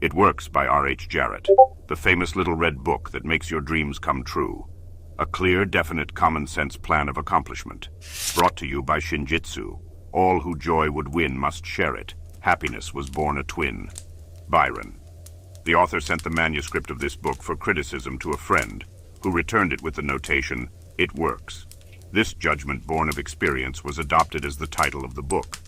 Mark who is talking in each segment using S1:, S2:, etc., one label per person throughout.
S1: It Works by R.H.Jarrett, the famous little red book that makes your dreams come true. A clear, definite, common-sense plan of accomplishment. Brought to you by Shinjitsu. All who joy would win must share it. Happiness was born a twin. Byron. The author sent the manuscript of this book for criticism to a friend, who returned it with the notation, "It works." This judgment born of experience was adopted as the title of the book.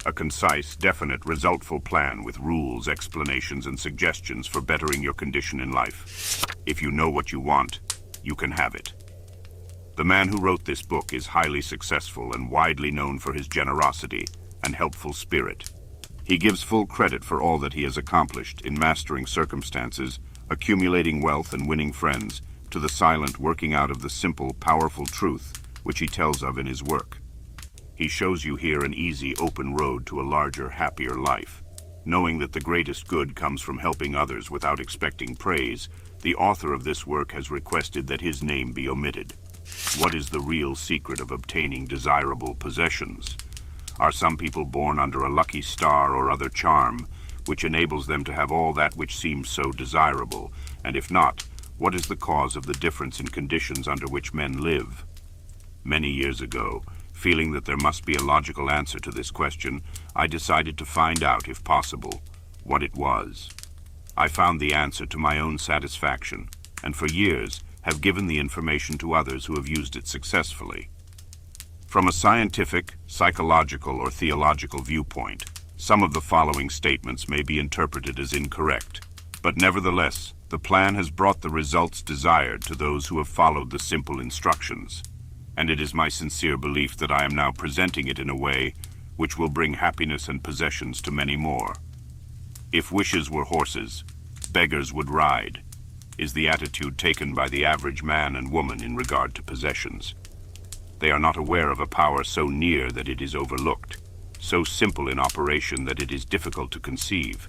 S1: A concise, definite, resultful plan with rules, explanations, and suggestions for bettering your condition in life. If you know what you want, you can have it. The man who wrote this book is highly successful and widely known for his generosity and helpful spirit. He gives full credit for all that he has accomplished in mastering circumstances, accumulating wealth, and winning friends, to the silent working out of the simple, powerful truth which he tells of in his work. He shows you here an easy, open road to a larger, happier life. Knowing that the greatest good comes from helping others without expecting praise, the author of this work has requested that his name be omitted. What is the real secret of obtaining desirable possessions? Are some people born under a lucky star or other charm, which enables them to have all that which seems so desirable? And if not, what is the cause of the difference in conditions under which men live? Many years ago, feeling that there must be a logical answer to this question, I decided to find out, if possible, what it was. I found the answer to my own satisfaction, and for years have given the information to others who have used it successfully. From a scientific, psychological, or theological viewpoint, some of the following statements may be interpreted as incorrect, but nevertheless, the plan has brought the results desired to those who have followed the simple instructions. And it is my sincere belief that I am now presenting it in a way which will bring happiness and possessions to many more. If wishes were horses, beggars would ride, is the attitude taken by the average man and woman in regard to possessions. They are not aware of a power so near that it is overlooked, so simple in operation that it is difficult to conceive,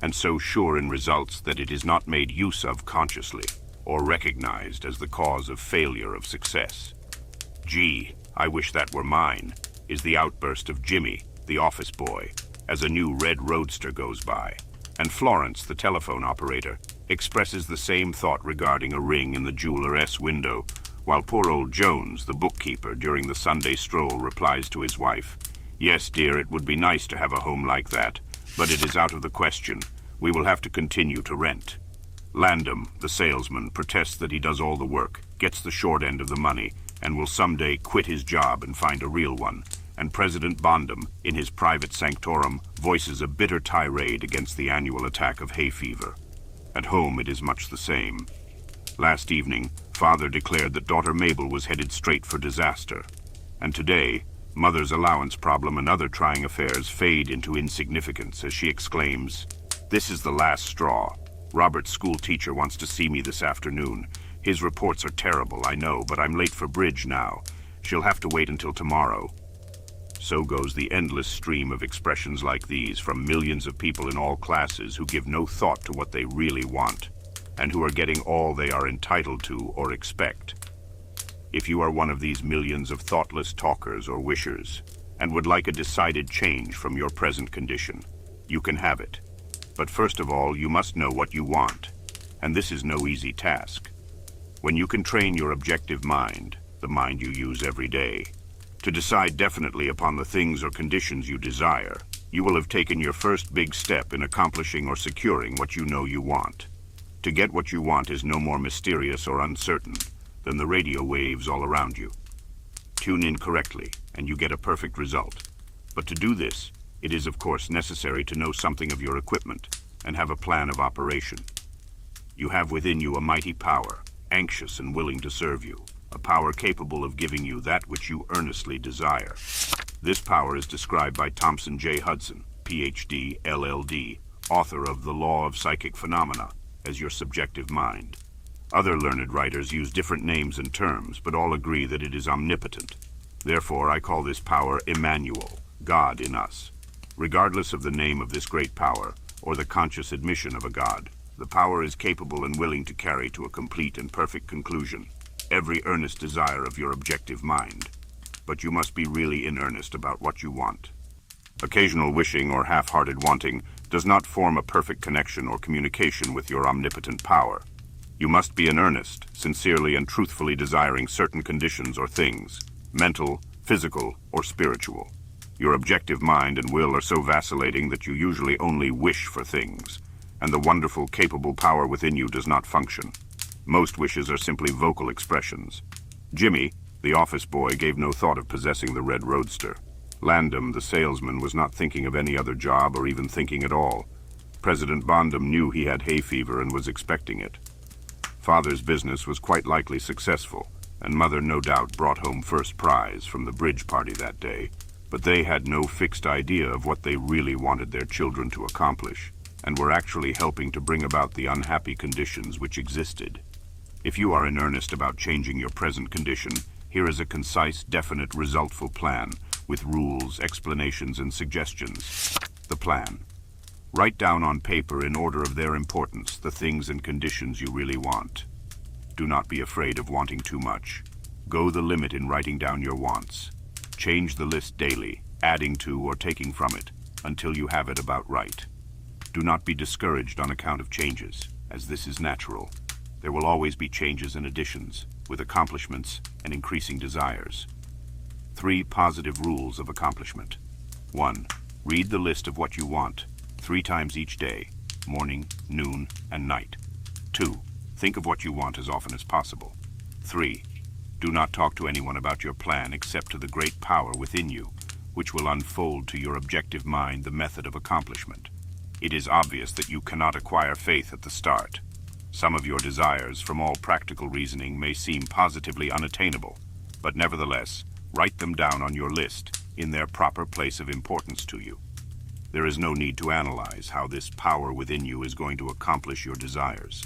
S1: and so sure in results that it is not made use of consciously or recognized as the cause of failure of success. "Gee, I wish that were mine," is the outburst of Jimmy, the office boy, as a new red roadster goes by. And Florence, the telephone operator, expresses the same thought regarding a ring in the jeweler's window, while poor old Jones, the bookkeeper, during the Sunday stroll replies to his wife, "Yes, dear, it would be nice to have a home like that, but it is out of the question. We will have to continue to rent." Landum, the salesman, protests that he does all the work, gets the short end of the money, and will someday quit his job and find a real one. And President Bondum, in his private sanctorum, voices a bitter tirade against the annual attack of hay fever. At home, it is much the same. Last evening, father declared that daughter Mabel was headed straight for disaster. And today, mother's allowance problem and other trying affairs fade into insignificance as she exclaims, "This is the last straw. Robert's school teacher wants to see me this afternoon. His reports are terrible, I know, but I'm late for bridge now. She'll have to wait until tomorrow." So goes the endless stream of expressions like these from millions of people in all classes who give no thought to what they really want, and who are getting all they are entitled to or expect. If you are one of these millions of thoughtless talkers or wishers, and would like a decided change from your present condition, you can have it. But first of all, you must know what you want, and this is no easy task. When you can train your objective mind, the mind you use every day, to decide definitely upon the things or conditions you desire, you will have taken your first big step in accomplishing or securing what you know you want. To get what you want is no more mysterious or uncertain than the radio waves all around you. Tune in correctly, and you get a perfect result. But to do this, it is of course necessary to know something of your equipment and have a plan of operation. You have within you a mighty power, anxious and willing to serve you, a power capable of giving you that which you earnestly desire. This power is described by Thompson J. Hudson, Ph.D., LL.D., author of The Law of Psychic Phenomena, as your subjective mind. Other learned writers use different names and terms, but all agree that it is omnipotent. Therefore, I call this power Emmanuel, God in us. Regardless of the name of this great power, or the conscious admission of a God, the power is capable and willing to carry to a complete and perfect conclusion every earnest desire of your objective mind. But you must be really in earnest about what you want. Occasional wishing or half-hearted wanting does not form a perfect connection or communication with your omnipotent power. You must be in earnest, sincerely and truthfully desiring certain conditions or things, mental, physical, or spiritual. Your objective mind and will are so vacillating that you usually only wish for things, and the wonderful, capable power within you does not function. Most wishes are simply vocal expressions. Jimmy, the office boy, gave no thought of possessing the red roadster. Landham, the salesman, was not thinking of any other job or even thinking at all. President Bondham knew he had hay fever and was expecting it. Father's business was quite likely successful, and Mother no doubt brought home first prize from the bridge party that day, but they had no fixed idea of what they really wanted their children to accomplish, and were actually helping to bring about the unhappy conditions which existed. If you are in earnest about changing your present condition, here is a concise, definite, resultful plan, with rules, explanations, and suggestions. The plan. Write down on paper in order of their importance the things and conditions you really want. Do not be afraid of wanting too much. Go the limit in writing down your wants. Change the list daily, adding to or taking from it, until you have it about right. Do not be discouraged on account of changes, as this is natural. There will always be changes and additions, with accomplishments and increasing desires. 3 positive rules of accomplishment. 1. Read the list of what you want 3 times each day, morning, noon, and night. 2. Think of what you want as often as possible. 3. Do not talk to anyone about your plan except to the great power within you, which will unfold to your objective mind the method of accomplishment. It is obvious that you cannot acquire faith at the start. Some of your desires, from all practical reasoning, may seem positively unattainable, but nevertheless, write them down on your list in their proper place of importance to you. There is no need to analyze how this power within you is going to accomplish your desires.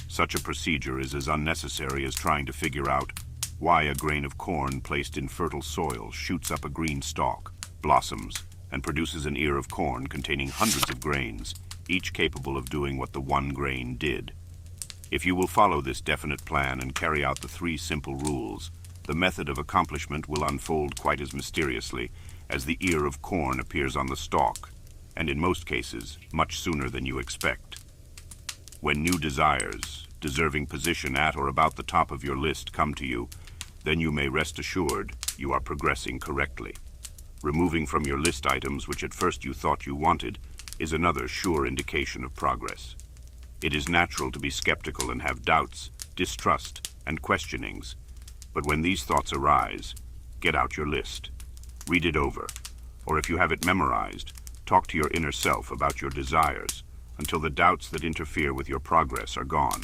S1: Such a procedure is as unnecessary as trying to figure out why a grain of corn placed in fertile soil shoots up a green stalk, blossoms, and produces an ear of corn containing hundreds of grains, each capable of doing what the one grain did. If you will follow this definite plan and carry out the 3 simple rules, the method of accomplishment will unfold quite as mysteriously as the ear of corn appears on the stalk, and in most cases, much sooner than you expect. When new desires, deserving position at or about the top of your list, come to you, then you may rest assured you are progressing correctly. Removing from your list items which at first you thought you wanted is another sure indication of progress. It is natural to be skeptical and have doubts, distrust, and questionings, but when these thoughts arise, get out your list. Read it over, or if you have it memorized, talk to your inner self about your desires until the doubts that interfere with your progress are gone.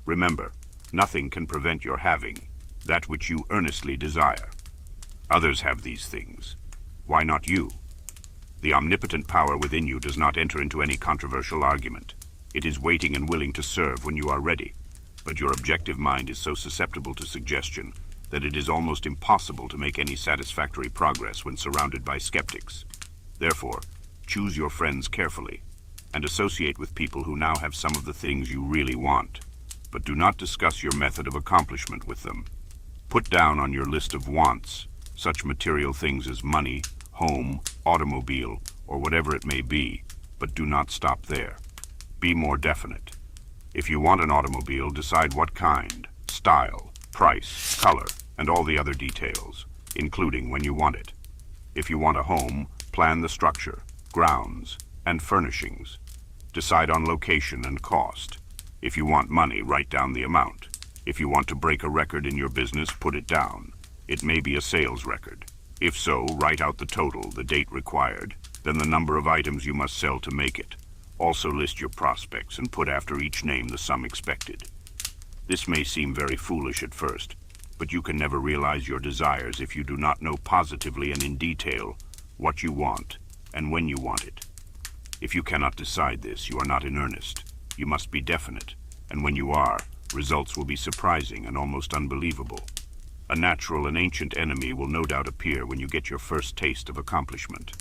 S1: Remember, nothing can prevent your having that which you earnestly desire. Others have these things. Why not you? The omnipotent power within you does not enter into any controversial argument. It is waiting and willing to serve when you are ready, but your objective mind is so susceptible to suggestion that it is almost impossible to make any satisfactory progress when surrounded by skeptics. Therefore, choose your friends carefully and associate with people who now have some of the things you really want, but do not discuss your method of accomplishment with them. Put down on your list of wants such material things as money, home, automobile, or whatever it may be, but do not stop there. Be more definite. If you want an automobile, decide what kind, style, price, color, and all the other details, including when you want it. If you want a home, plan the structure, grounds, and furnishings. Decide on location and cost. If you want money, write down the amount. If you want to break a record in your business, put it down. It may be a sales record. If so, write out the total, the date required, then the number of items you must sell to make it. Also list your prospects and put after each name the sum expected. This may seem very foolish at first, but you can never realize your desires if you do not know positively and in detail what you want and when you want it. If you cannot decide this, you are not in earnest. You must be definite, and when you are, results will be surprising and almost unbelievable. A natural and ancient enemy will no doubt appear when you get your first taste of accomplishment.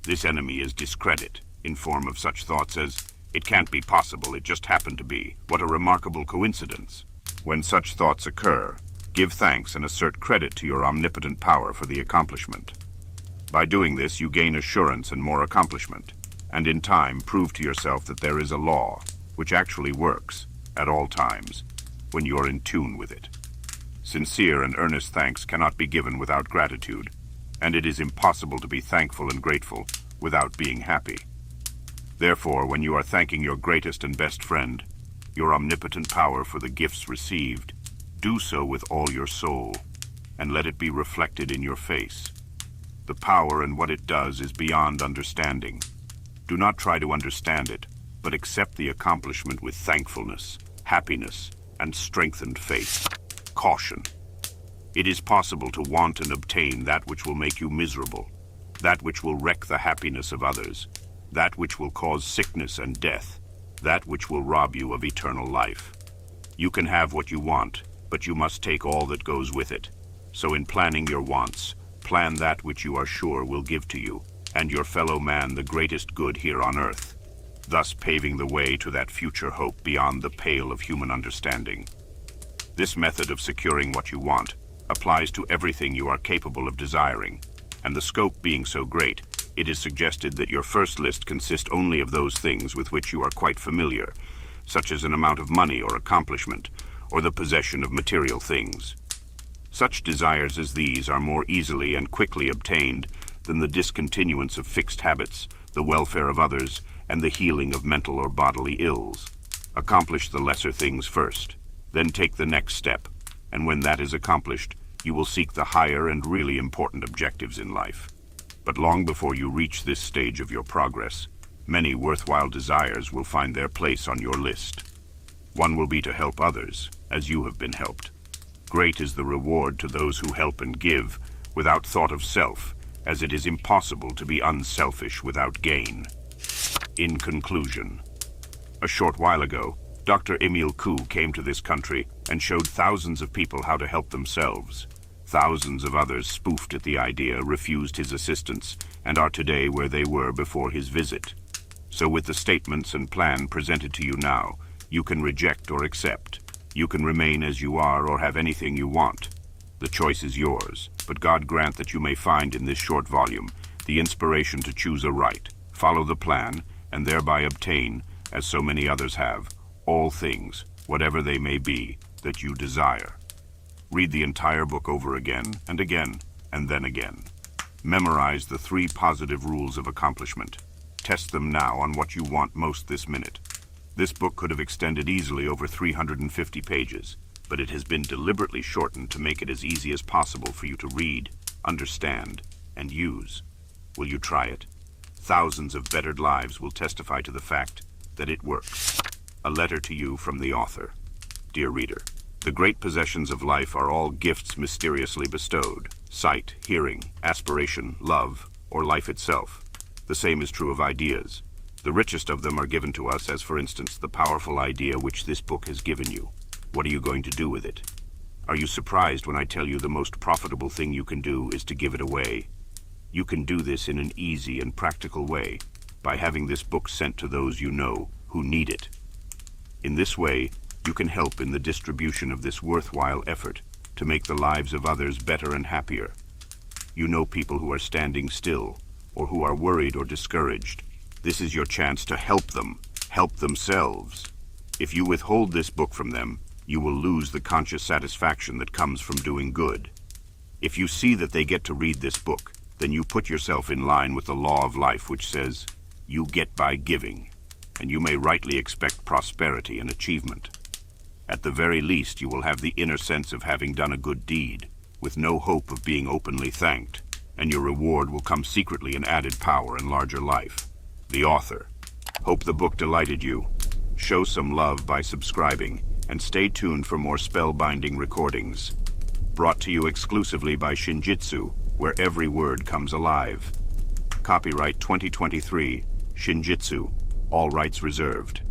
S1: This enemy is discredit, in form of such thoughts as, "It can't be possible, it just happened to be. What a remarkable coincidence." When such thoughts occur, give thanks and assert credit to your omnipotent power for the accomplishment. By doing this, you gain assurance and more accomplishment, and in time prove to yourself that there is a law, which actually works, at all times, when you're in tune with it. Sincere and earnest thanks cannot be given without gratitude, and it is impossible to be thankful and grateful without being happy. Therefore, when you are thanking your greatest and best friend, your omnipotent power for the gifts received, do so with all your soul, and let it be reflected in your face. The power and what it does is beyond understanding. Do not try to understand it, but accept the accomplishment with thankfulness, happiness, and strengthened faith. Caution. It is possible to want and obtain that which will make you miserable, that which will wreck the happiness of others, that which will cause sickness and death, that which will rob you of eternal life. You can have what you want, but you must take all that goes with it. So in planning your wants, plan that which you are sure will give to you, and your fellow man, the greatest good here on earth, thus paving the way to that future hope beyond the pale of human understanding. This method of securing what you want applies to everything you are capable of desiring, and the scope being so great, it is suggested that your first list consist only of those things with which you are quite familiar, such as an amount of money or accomplishment, or the possession of material things. Such desires as these are more easily and quickly obtained than the discontinuance of fixed habits, the welfare of others, and the healing of mental or bodily ills. Accomplish the lesser things first, then take the next step, and when that is accomplished, you will seek the higher and really important objectives in life. But long before you reach this stage of your progress, many worthwhile desires will find their place on your list. One will be to help others, as you have been helped. Great is the reward to those who help and give, without thought of self, as it is impossible to be unselfish without gain. In conclusion, a short while ago, Dr. Emil Koo came to this country and showed thousands of people how to help themselves. Thousands of others spoofed at the idea, refused his assistance, and are today where they were before his visit. So with the statements and plan presented to you now, you can reject or accept. You can remain as you are or have anything you want. The choice is yours, but God grant that you may find in this short volume the inspiration to choose aright, follow the plan, and thereby obtain, as so many others have, all things, whatever they may be, that you desire. Read the entire book over again, and then again. Memorize the 3 positive rules of accomplishment. Test them now on what you want most this minute. This book could have extended easily over 350 pages, but it has been deliberately shortened to make it as easy as possible for you to read, understand, and use. Will you try it? Thousands of bettered lives will testify to the fact that it works. A letter to you from the author. Dear reader, the great possessions of life are all gifts mysteriously bestowed. Sight, hearing, aspiration, love, or life itself. The same is true of ideas. The richest of them are given to us as, for instance, the powerful idea which this book has given you. What are you going to do with it? Are you surprised when I tell you the most profitable thing you can do is to give it away? You can do this in an easy and practical way, by having this book sent to those you know who need it. In this way, you can help in the distribution of this worthwhile effort to make the lives of others better and happier. You know people who are standing still, or who are worried or discouraged. This is your chance to help them, help themselves. If you withhold this book from them, you will lose the conscious satisfaction that comes from doing good. If you see that they get to read this book, then you put yourself in line with the law of life which says, you get by giving, and you may rightly expect prosperity and achievement. At the very least, you will have the inner sense of having done a good deed, with no hope of being openly thanked, and your reward will come secretly in added power and larger life. The author. Hope the book delighted you. Show some love by subscribing, and stay tuned for more spellbinding recordings. Brought to you exclusively by Shinjitsu, where every word comes alive. Copyright 2023, Shinjitsu, all rights reserved.